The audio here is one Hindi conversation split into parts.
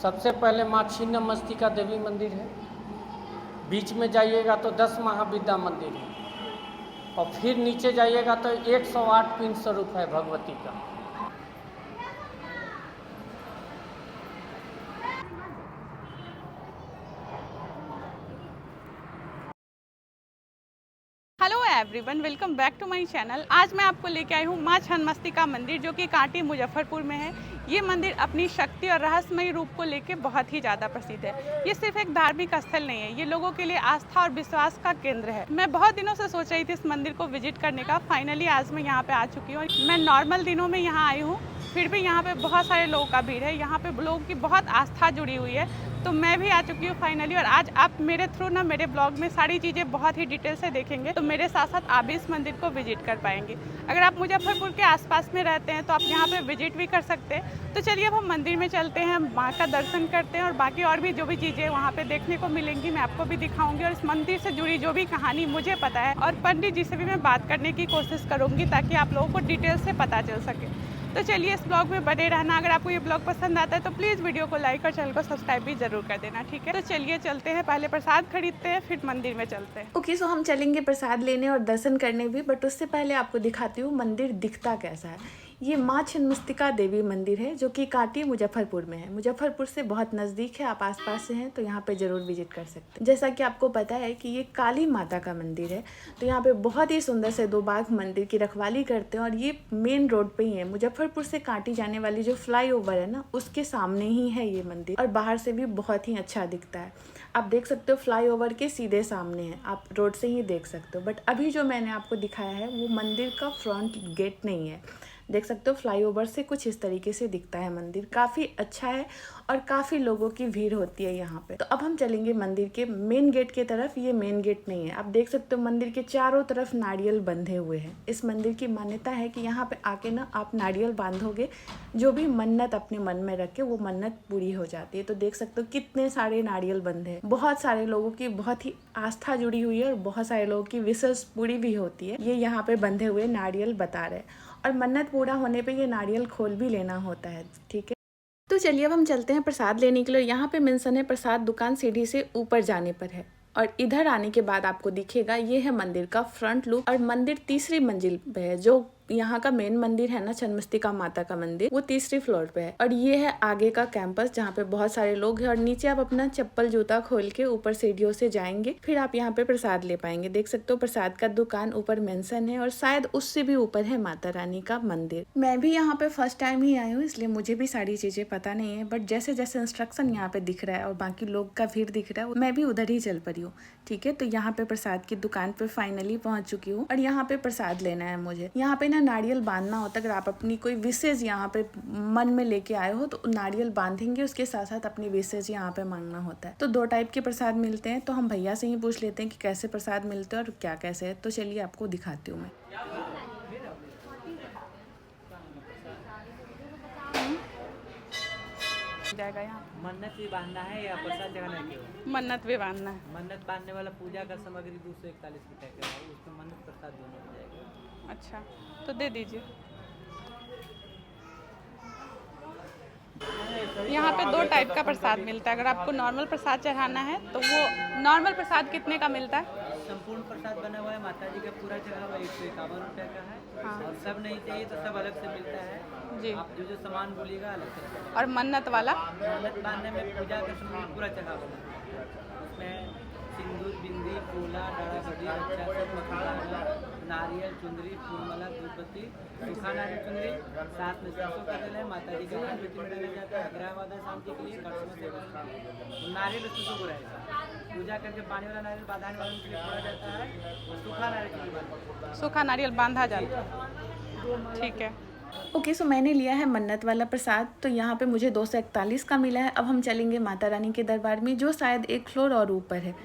सबसे पहले माँ छिन्नमस्तिका देवी मंदिर है, बीच में जाइएगा तो 10 महाविद्या मंदिर है, और फिर नीचे जाइएगा तो 108 पिंड स्वरूप है भगवती का। Hello everyone, welcome back to my channel. आज मैं आपको लेके आई हूँ माँ छिन्नमस्तिका मंदिर, जो कि कांटी मुजफ्फरपुर में है। ये मंदिर अपनी शक्ति और रहस्यमयी रूप को लेके बहुत ही ज़्यादा प्रसिद्ध है। ये सिर्फ एक धार्मिक स्थल नहीं है, ये लोगों के लिए आस्था और विश्वास का केंद्र है। मैं बहुत दिनों से सोच रही थी इस मंदिर को विजिट करने का। फाइनली आज मैं यहाँ पे आ चुकी हूँ। मैं नॉर्मल दिनों में यहाँ आई हूँ, फिर भी यहाँ पे बहुत सारे लोगों का भीड़ है। यहाँ पे लोगों की बहुत आस्था जुड़ी हुई है, तो मैं भी आ चुकी हूँ फाइनली। और आज आप मेरे थ्रू ना मेरे ब्लॉग में सारी चीज़ें बहुत ही डिटेल से देखेंगे, तो मेरे साथ साथ आप भी इस मंदिर को विजिट कर पाएंगे। अगर आप मुजफ्फरपुर के आसपास में रहते हैं तो आप यहाँ पे विजिट भी कर सकते हैं। तो चलिए अब हम मंदिर में चलते हैं, माँ का दर्शन करते हैं, और बाकी और भी जो भी चीज़ें वहाँ पे देखने को मिलेंगी मैं आपको भी दिखाऊंगी। और इस मंदिर से जुड़ी जो भी कहानी मुझे पता है, और पंडित जी से भी मैं बात करने की कोशिश करूँगी, ताकि आप लोगों को डिटेल से पता चल सके। तो चलिए इस ब्लॉग में बने रहना। अगर आपको ये ब्लॉग पसंद आता है तो प्लीज़ वीडियो को लाइक और चैनल को सब्सक्राइब भी जरूर कर देना, ठीक है। तो चलिए चलते हैं, पहले प्रसाद खरीदते हैं, फिर मंदिर में चलते हैं। ओके, सो हम चलेंगे प्रसाद लेने और दर्शन करने भी, बट उससे पहले आपको दिखाती हूँ मंदिर दिखता कैसा है। ये माँ छिन्नमस्तिका देवी मंदिर है, जो कि कांटी मुजफ्फरपुर में है। मुजफ्फरपुर से बहुत नज़दीक है, आप आसपास से हैं तो यहाँ पे ज़रूर विजिट कर सकते हैं। जैसा कि आपको पता है कि ये काली माता का मंदिर है, तो यहाँ पे बहुत ही सुंदर से 2 बाघ मंदिर की रखवाली करते हैं। और ये मेन रोड पे ही है, मुजफ्फरपुर से कांटी जाने वाली जो फ्लाईओवर है ना, उसके सामने ही है ये मंदिर। और बाहर से भी बहुत ही अच्छा दिखता है। आप देख सकते हो फ्लाईओवर के सीधे सामने है, आप रोड से ही देख सकते हो। बट अभी जो मैंने आपको दिखाया है वो मंदिर का फ्रंट गेट नहीं है। देख सकते हो फ्लाईओवर से कुछ इस तरीके से दिखता है मंदिर। काफ़ी अच्छा है और काफ़ी लोगों की भीड़ होती है यहाँ पे। तो अब हम चलेंगे मंदिर के मेन गेट की तरफ। ये मेन गेट नहीं है, आप देख सकते हो मंदिर के चारों तरफ नारियल बंधे हुए हैं। इस मंदिर की मान्यता है कि यहाँ पे आके ना आप नारियल बांधोगे, जो भी मन्नत अपने मन में रखे वो मन्नत पूरी हो जाती है। तो देख सकते हो कितने सारे नारियल बंधे हैं। बहुत सारे लोगों की बहुत ही आस्था जुड़ी हुई है और बहुत सारे लोगों की विशेष पूरी भी होती है। ये यहाँ पे बंधे हुए नारियल बता रहे हैं, और मन्नत पूरा होने पे ये नारियल खोल भी लेना होता है, ठीक है। तो चलिए अब हम चलते हैं प्रसाद लेने के लिए। यहाँ पे मेंशन है प्रसाद दुकान सीढ़ी से ऊपर जाने पर है, और इधर आने के बाद आपको दिखेगा ये है मंदिर का फ्रंट लुक। और मंदिर तीसरी मंजिल पे है। जो यहाँ का मेन मंदिर है ना, छिन्नमस्तिका माता का मंदिर, वो तीसरी फ्लोर पे है। और ये है आगे का कैंपस, जहाँ पे बहुत सारे लोग हैं। और नीचे आप अपना चप्पल जूता खोल के ऊपर सीढ़ियों से जाएंगे, फिर आप यहाँ पे प्रसाद ले पाएंगे। देख सकते हो प्रसाद का दुकान ऊपर मेंशन है, और शायद उससे भी ऊपर है माता रानी का मंदिर। मैं भी यहाँ पे फर्स्ट टाइम ही आई हूँ, इसलिए मुझे भी सारी चीजें पता नहीं है। बट जैसे जैसे इंस्ट्रक्शन यहाँ पे दिख रहा है और बाकी लोग का भीड़ दिख रहा है, मैं भी उधर ही चल पड़ी हूँ, ठीक है। तो यहाँ पे प्रसाद की दुकान पे फाइनली पहुंच चुकी हूँ, और यहाँ पे प्रसाद लेना है मुझे। यहाँ पे ना नारियल बांधना होता है। अगर आप अपनी कोई विशेष यहाँ पे मन में लेके आए हो तो नारियल बांधेंगे, उसके साथ साथ अपनी विशेष यहाँ पे मांगना होता है। तो 2 टाइप के प्रसाद मिलते हैं, तो हम भैया से ही पूछ लेते हैं कि कैसे प्रसाद मिलते हैं और क्या कैसे है। तो चलिए आपको दिखाती हूँ मैं। जाएगा यहाँ मन्नत भी बांधना है या प्रसाद जगाना है? मन्नत भी बांधना है। मन्नत बांधने वाला पूजा का सामग्री 241 रुपये का है, उसमें मन्नत प्रसाद दोनों हो जाएगा। अच्छा, तो दे दीजिए। यहाँ पे 2 टाइप का प्रसाद मिलता है। अगर आपको नॉर्मल प्रसाद चढ़ाना है तो वो नॉर्मल प्रसाद कितने का मिलता है? संपूर्ण प्रसाद बना हुआ है माता जी का पूरा चढ़ा हुआ 151 रुपये का है। हाँ। और सब नहीं चाहिए तो सब अलग से मिलता है जी। आप जो जो सामान बोलिएगा अलग से मिलेगा। और मन्नत वाला? मन्नत बांधने में पूजा का सामान पूरा चढ़ा हुआ है, उसमें सिंदूर, बिंदी, फूला, डाला बड़ी, अच्छा सब मखना, नारियल, चुंदरी, फूलमाला, धूपबत्ती, सूखा नारियल चुंदरी, साथ में सरसों का तेल है। माता जी का नाम में डाला जाता है ग्रह वादा शांति के लिए, कड़छुआ से नारियल उसको को रहेगा। पूजा करके पानी वाला नारियल बांधने वाले के लिए छोड़ा जाता है, और सूखा नारियल के लिए बांधा, सूखा नारियल बांधा जाता है, ठीक है। ओके, सो मैंने लिया है मन्नत वाला प्रसाद। तो यहाँ पे मुझे 241 का मिला है। अब हम चलेंगे माता रानी के दरबार में, जो शायद 1 फ्लोर और ऊपर है।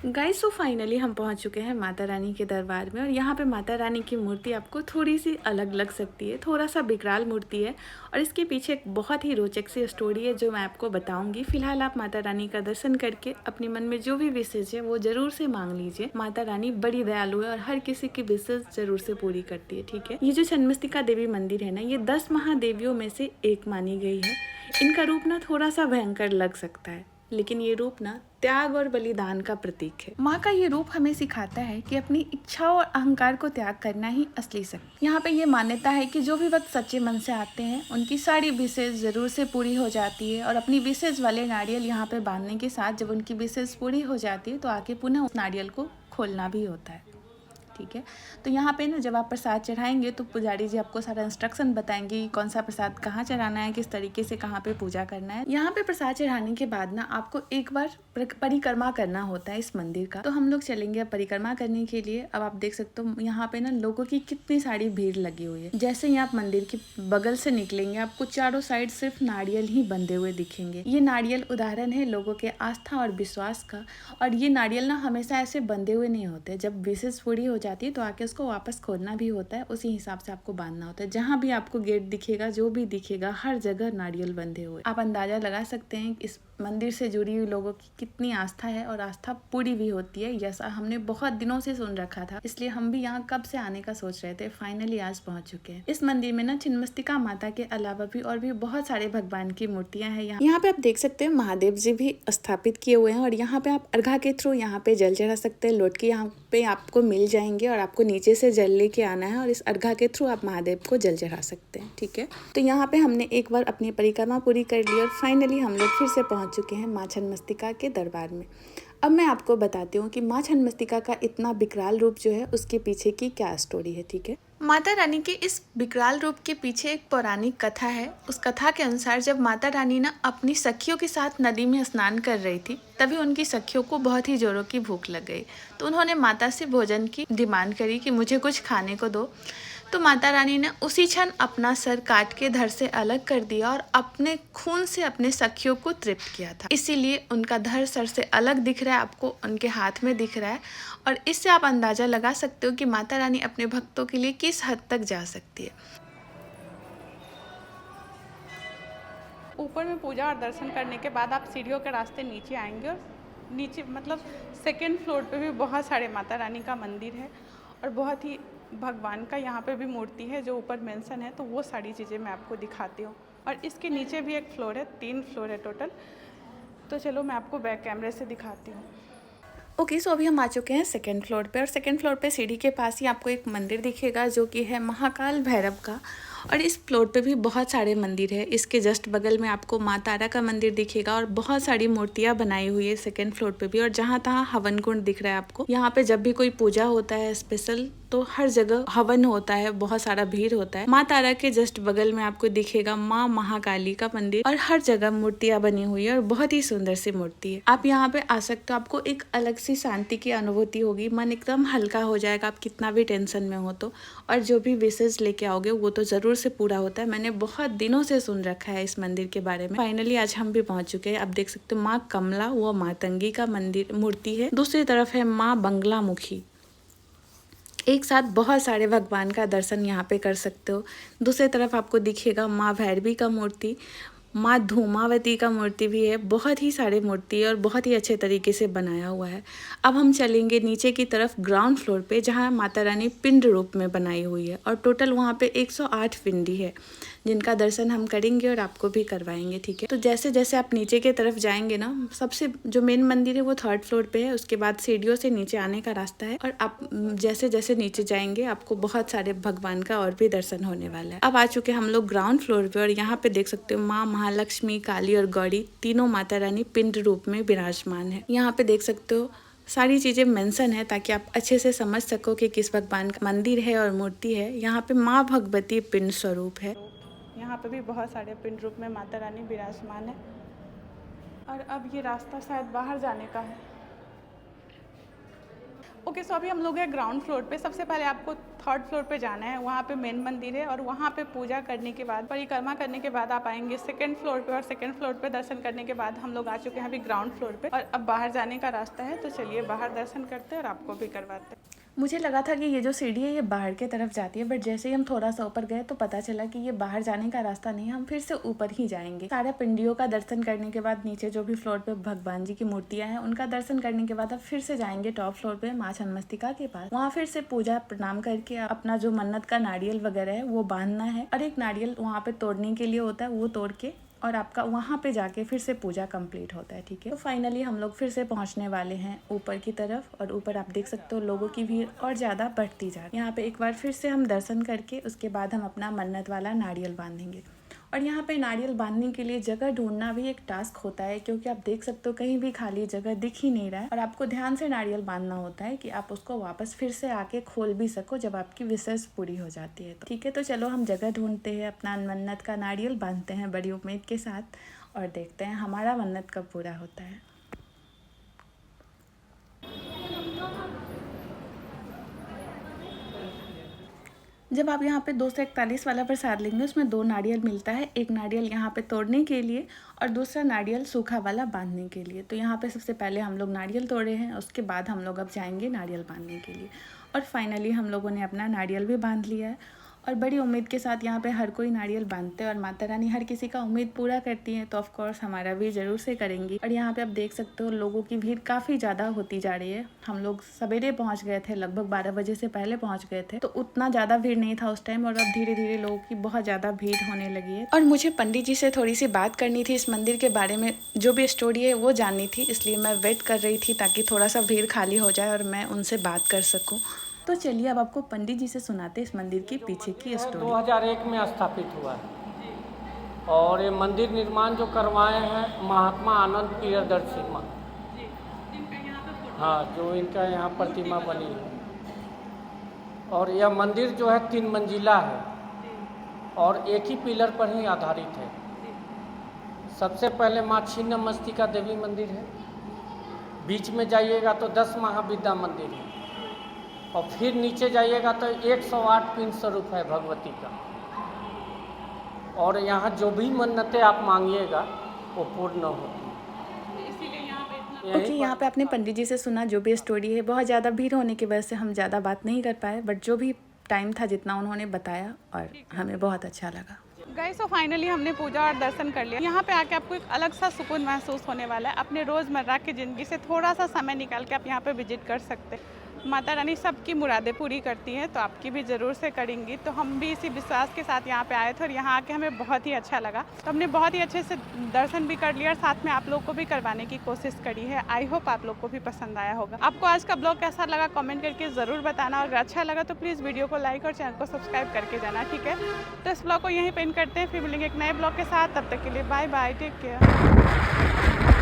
गाइस सो फाइनली हम पहुंच चुके हैं माता रानी के दरबार में और यहाँ पे माता रानी की मूर्ति आपको थोड़ी सी अलग लग सकती है, थोड़ा सा विकराल मूर्ति है और इसके पीछे एक बहुत ही रोचक सी स्टोरी है जो मैं आपको बताऊंगी। फिलहाल आप माता रानी का दर्शन करके अपने मन में जो भी विशेष है वो जरूर से मांग लीजिए। माता रानी बड़ी दयालु है और हर किसी की विशेष जरूर से पूरी करती है, ठीक है। ये जो छिन्नमस्तिका देवी मंदिर है ना, ये 10 महादेवियों में से एक मानी गई है। इनका रूप ना थोड़ा सा भयंकर लग सकता है, लेकिन ये रूप ना त्याग और बलिदान का प्रतीक है। माँ का ये रूप हमें सिखाता है कि अपनी इच्छाओं और अहंकार को त्याग करना ही असली शक्ति। यहाँ पे ये मान्यता है कि जो भी भक्त सच्चे मन से आते हैं उनकी सारी विशेष जरूर से पूरी हो जाती है और अपनी विशेष वाले नारियल यहाँ पे बांधने के साथ जब उनकी विशेष पूरी हो जाती है तो आके पुनः उस नारियल को खोलना भी होता है, ठीक है। तो यहाँ पे ना जब आप प्रसाद चढ़ाएंगे तो पुजारी जी आपको सारा इंस्ट्रक्शन बताएंगे कि कौन सा प्रसाद कहाँ चढ़ाना है, किस तरीके से कहाँ पे पूजा करना है। यहाँ पे प्रसाद चढ़ाने के बाद ना आपको एक बार परिक्रमा करना होता है इस मंदिर का। तो हम लोग चलेंगे अब परिक्रमा करने के लिए। अब आप देख सकते हो यहाँ पे ना लोगों की कितनी सारी भीड़ लगी हुई है। जैसे ही आप मंदिर के बगल से निकलेंगे आपको चारों साइड सिर्फ नारियल ही बंधे हुए दिखेंगे। ये नारियल उदाहरण है लोगों के आस्था और विश्वास का। और ये नारियल ना हमेशा ऐसे बंधे हुए नहीं होते, जब विशेष पूरी हो जाती है तो आके उसको वापस खोलना भी होता है, उसी हिसाब से आपको बांधना होता है। जहाँ भी आपको गेट दिखेगा, जो भी दिखेगा, हर जगह नारियल बंधे हुए। आप अंदाजा लगा सकते हैं इस मंदिर से जुड़ी हुई लोगों की कितनी आस्था है और आस्था पूरी भी होती है। ऐसा हमने बहुत दिनों से सुन रखा था, इसलिए हम भी यहाँ कब से आने का सोच रहे थे। फाइनली आज पहुंच चुके हैं। इस मंदिर में ना छिन्नमस्तिका माता के अलावा भी और भी बहुत सारे भगवान की मूर्तियां हैं। यहाँ पे आप देख सकते हैं महादेव जी भी स्थापित किए हुए हैं और यहाँ पे आप अर्घा के थ्रू यहाँ पे जल चढ़ा सकते हैं। लोट के यहाँ पे आपको मिल जाएंगे और आपको नीचे से जल लेके आना है और इस अर्घा के थ्रू आप महादेव को जल चढ़ा सकते हैं, ठीक है। तो यहाँ पे हमने एक बार अपनी परिक्रमा पूरी कर ली और फाइनली हम लोग फिर से पहुंच चुके हैं माँ छिन्नमस्तिका के दरबार में। अब मैं आपको बताती हूँ कि माँ छिन्नमस्तिका का इतना विकराल रूप जो है उसके पीछे की क्या स्टोरी है, ठीक है। माता रानी के इस विकराल रूप के पीछे एक पौराणिक कथा है। उस कथा के अनुसार जब माता रानी ना अपनी सखियों के साथ नदी में स्नान कर रही थी तभी उनकी सखियों को बहुत ही जोरों की भूख लग गई। तो उन्होंने माता से भोजन की डिमांड करी कि मुझे कुछ खाने को दो। तो माता रानी ने उसी क्षण अपना सर काट के धड़ से अलग कर दिया और अपने खून से अपने सखियों को तृप्त किया था। इसीलिए उनका धड़ सर से अलग दिख रहा है, आपको उनके हाथ में दिख रहा है। और इससे आप अंदाजा लगा सकते हो कि माता रानी अपने भक्तों के लिए किस हद तक जा सकती है। ऊपर में पूजा और दर्शन करने के बाद आप सीढ़ियों के रास्ते नीचे आएंगे और नीचे मतलब सेकेंड फ्लोर पे भी बहुत सारे माता रानी का मंदिर है और बहुत ही भगवान का यहाँ पे भी मूर्ति है जो ऊपर मेंशन है। तो वो सारी चीज़ें मैं आपको दिखाती हूँ। और इसके नीचे भी एक फ्लोर है, 3 फ्लोर है टोटल। तो चलो मैं आपको बैक कैमरे से दिखाती हूँ। ओके, सो अभी हम आ चुके हैं सेकंड फ्लोर पे और सेकंड फ्लोर पे सीढ़ी के पास ही आपको एक मंदिर दिखेगा जो कि है महाकाल भैरव का। और इस फ्लोर पे भी बहुत सारे मंदिर है। इसके जस्ट बगल में आपको माँ तारा का मंदिर दिखेगा और बहुत सारी मूर्तियाँ बनाई हुई है सेकंड फ्लोर पे भी। और जहाँ तहाँ हवन कुंड दिख रहा है आपको। यहाँ पे जब भी कोई पूजा होता है स्पेशल तो हर जगह हवन होता है, बहुत सारा भीड़ होता है। माँ तारा के जस्ट बगल में आपको दिखेगा माँ महाकाली का मंदिर और हर जगह मूर्तियाँ बनी हुई है और बहुत ही सुंदर सी मूर्ति है। आप यहाँ पे आ सकते हो, आपको एक अलग सी शांति की अनुभूति होगी, मन एकदम हल्का हो जाएगा आप कितना भी टेंशन में हो तो। और जो भी विशेष लेके आओगे वो तो जरूर से पूरा होता है। मैंने बहुत दिनों से सुन रखा है इस मंदिर के बारे में। फाइनली आज हम भी पहुंच चुके हैं। आप देख सकते हो माँ कमला व मातंगी का मंदिर मूर्ति है। दूसरी तरफ है माँ बंगलामुखी। एक साथ बहुत सारे भगवान का दर्शन यहाँ पे कर सकते हो। दूसरी तरफ आपको दिखेगा माँ भैरवी का मूर्ति, माँ धूमावती का मूर्ति भी है। बहुत ही सारे मूर्ति और बहुत ही अच्छे तरीके से बनाया हुआ है। अब हम चलेंगे नीचे की तरफ ग्राउंड फ्लोर पे जहाँ माता रानी पिंड रूप में बनाई हुई है और टोटल वहाँ पे 108 पिंडी है जिनका दर्शन हम करेंगे और आपको भी करवाएंगे, ठीक है। तो जैसे जैसे आप नीचे की तरफ जाएंगे ना, सबसे जो मेन मंदिर है वो 3rd फ्लोर पे है। उसके बाद सीढ़ियों से नीचे आने का रास्ता है और आप जैसे जैसे नीचे जाएंगे आपको बहुत सारे भगवान का और भी दर्शन होने वाला है। अब आ चुके हम लोग ग्राउंड फ्लोर पे और यहाँ पे देख सकते हो माँ महालक्ष्मी, काली और गौरी तीनों माता रानी पिंड रूप में विराजमान है। यहाँ पे देख सकते हो सारी चीज़ें मेंशन है ताकि आप अच्छे से समझ सको कि किस भगवान का मंदिर है और मूर्ति है। यहाँ पे माँ भगवती पिंड स्वरूप है। यहाँ पे भी बहुत सारे पिंड रूप में माता रानी विराजमान है। और अब ये रास्ता शायद बाहर जाने का है। ओके, सो अभी हम लोग हैं ग्राउंड फ्लोर पे। सबसे पहले आपको थर्ड फ्लोर पे जाना है, वहाँ पे मेन मंदिर है और वहाँ पे पूजा करने के बाद, परिक्रमा करने के बाद आप आएंगे सेकंड फ्लोर पे और सेकंड फ्लोर पे दर्शन करने के बाद हम लोग आ चुके हैं अभी ग्राउंड फ्लोर पे और अब बाहर जाने का रास्ता है। तो चलिए बाहर दर्शन करते हैं और आपको भी करवाते हैं। मुझे लगा था कि ये जो सीढ़ी है ये बाहर के तरफ जाती है, बट जैसे ही हम थोड़ा सा ऊपर गए तो पता चला कि ये बाहर जाने का रास्ता नहीं है, हम फिर से ऊपर ही जाएंगे। सारा पिंडियों का दर्शन करने के बाद नीचे जो भी फ्लोर पे भगवान जी की मूर्तियां हैं उनका दर्शन करने के बाद अब फिर से जाएंगे टॉप फ्लोर पे माँ छिन्नमस्तिका के पास। वहाँ फिर से पूजा प्रणाम करके अपना जो मन्नत का नारियल वगैरह है वो बांधना है और एक नारियल वहाँ पे तोड़ने के लिए होता है, वो तोड़ के और आपका वहाँ पे जाके फिर से पूजा कंप्लीट होता है। ठीक है, तो फाइनली हम लोग फिर से पहुँचने वाले हैं ऊपर की तरफ और ऊपर आप देख सकते हो लोगों की भीड़ और ज़्यादा बढ़ती जा रही है। यहाँ पे एक बार फिर से हम दर्शन करके उसके बाद हम अपना मन्नत वाला नारियल बांधेंगे। और यहाँ पे नारियल बांधने के लिए जगह ढूंढना भी एक टास्क होता है, क्योंकि आप देख सकते हो कहीं भी खाली जगह दिख ही नहीं रहा है और आपको ध्यान से नारियल बांधना होता है कि आप उसको वापस फिर से आके खोल भी सको जब आपकी विशेष पूरी हो जाती है। ठीक है, तो चलो हम जगह ढूंढते हैं, अपना मन्नत का नारियल बांधते हैं बड़ी उम्मीद के साथ और देखते हैं हमारा मन्नत कब पूरा होता है। जब आप यहाँ पे 241 वाला प्रसाद लेंगे उसमें 2 नारियल मिलता है, एक नारियल यहाँ पे तोड़ने के लिए और दूसरा नारियल सूखा वाला बांधने के लिए। तो यहाँ पे सबसे पहले हम लोग नारियल तोड़े हैं, उसके बाद हम लोग अब जाएंगे नारियल बांधने के लिए और फाइनली हम लोगों ने अपना नारियल भी बांध लिया है और बड़ी उम्मीद के साथ यहाँ पे हर कोई नारियल बांधते हैं और माता रानी हर किसी का उम्मीद पूरा करती हैं, तो ऑफ कोर्स हमारा भी ज़रूर से करेंगी। और यहाँ पे आप देख सकते हो लोगों की भीड़ काफ़ी ज़्यादा होती जा रही है। हम लोग सवेरे पहुँच गए थे, लगभग 12 बजे से पहले पहुँच गए थे, तो उतना ज़्यादा भीड़ नहीं था उस टाइम और अब धीरे धीरे लोगों की बहुत ज़्यादा भीड़ होने लगी है। और मुझे पंडित जी से थोड़ी सी बात करनी थी इस मंदिर के बारे में, जो भी स्टोरी है वो जाननी थी, इसलिए मैं वेट कर रही थी ताकि थोड़ा सा भीड़ खाली हो जाए और मैं उनसे बात कर सकूँ। तो चलिए अब आपको पंडित जी से सुनाते हैं इस मंदिर की पीछे की स्टोरी। 2001 में स्थापित हुआ है और ये मंदिर निर्माण जो करवाए हैं महात्मा आनंद प्रियदर्शी माँ, हाँ, जो इनका यहाँ प्रतिमा बनी है। और यह मंदिर जो है 3 मंजिला है और एक ही पिलर पर ही आधारित है। सबसे पहले माँ छिन्नमस्तिका देवी मंदिर है, बीच में जाइएगा तो 10 महाविद्या मंदिर है और फिर नीचे जाइएगा तो 108 पिंड स्वरूप है भगवती का। और यहाँ जो भी मन्नतें आप मांगिएगा वो पूर्ण होती है। ओके, यहाँ पे आपने पंडित जी से सुना जो भी स्टोरी है। बहुत ज़्यादा भीड़ होने की वजह से हम ज़्यादा बात नहीं कर पाए, बट जो भी टाइम था जितना उन्होंने बताया और हमें बहुत अच्छा लगा। गाइस, तो फाइनली हमने पूजा और दर्शन कर लिया। यहाँ पे आके आपको एक अलग सा सुकून महसूस होने वाला है। अपने रोज़मर्रा की ज़िंदगी से थोड़ा सा समय निकाल के आप यहाँ पे विजिट कर सकते हैं। माता रानी सबकी मुरादें पूरी करती हैं, तो आपकी भी ज़रूर से करेंगी। तो हम भी इसी विश्वास के साथ यहाँ पे आए थे और यहाँ आके हमें बहुत ही अच्छा लगा। तो हमने बहुत ही अच्छे से दर्शन भी कर लिया और साथ में आप लोग को भी करवाने की कोशिश करी है। आई होप आप लोग को भी पसंद आया होगा। आपको आज का ब्लॉग कैसा लगा कमेंट करके ज़रूर बताना और अगर अच्छा लगा तो प्लीज़ वीडियो को लाइक और चैनल को सब्सक्राइब करके जाना। ठीक है, तो इस ब्लॉग को यहीं पे एंड करते हैं, फिर मिलेंगे एक नए ब्लॉग के साथ। तब तक के लिए बाय बाय, टेक केयर।